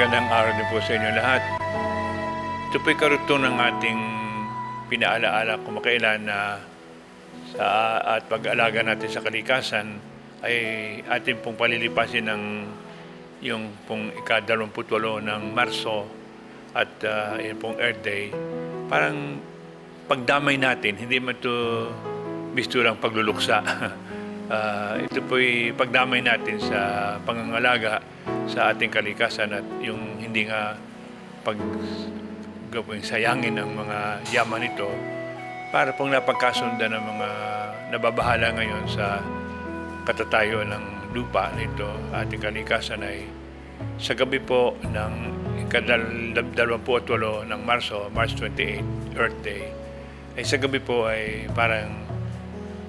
Magandang araw din po sa inyo lahat. Ito po'y karugtong ng ating pinaalaala kumakailan na at pag-alaga natin sa kalikasan ay ating pong palilipasin ng yung pong ika-28 ng Marso at yun pong Earth Day. Parang pagdamay natin, hindi man ito bisturang pagluluksa. Ito po'y pagdamay natin sa pangangalaga sa ating kalikasan at yung hindi nga gawing sayangin ang mga yaman nito para pong napagkasundan ng mga nababahala ngayon sa katatayo ng lupa nito ating kalikasan ay sa gabi po ng ika-28 ng Marso, March 28, Earth Day, ay sa gabi po ay parang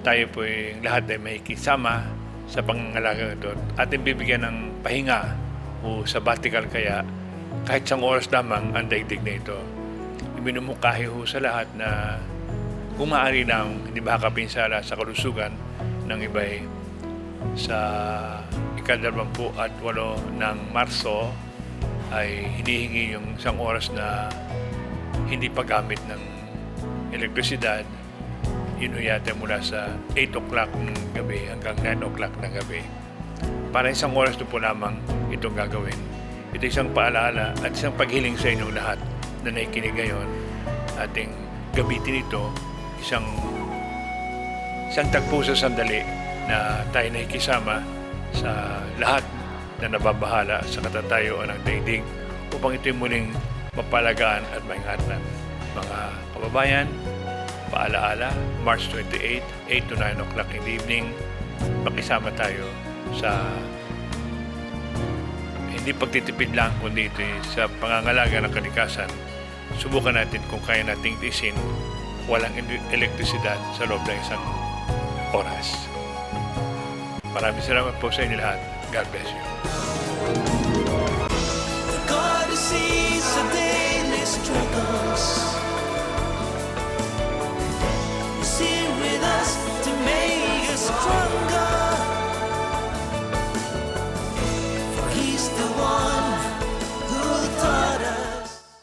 tayo po ay lahat ay may kisama sa pangangalaga ito at ating bibigyan ng pahinga o sabbatical kaya kahit isang oras lamang ang daigdig na ito. Minumungkahi ho sa lahat na kung maaari lang hindi makakapinsala sa kalusugan ng iba'y sa ika-28 ng Marso ay hinihingi yung isang oras na hindi paggamit ng elektrisidad. Yun yata mula sa 8 o'clock ng gabi hanggang 9 o'clock ng gabi. Para isang oras na po lamang itong gagawin. Ito isang paalala at isang paghiling sa inyong lahat na nakikinig ngayon. Ating gamitin ito isang tagpo sa sandali na tayo nakikisama sa lahat na nababahala sa katatayuan ng daigdig upang ito'y muling mapalagaan at maingatan. Mga kababayan, paalaala, March 28, 8 to 9 o'clock in the evening, makisama tayo sa hindi pagtitipid lang kundi ito sa pangangalaga ng kalikasan. Subukan natin kung kaya nating tiisin walang elektrisidad sa loob ng isang oras. Maraming salamat po sa inyo lahat. God bless you. The God sees the daily struggles.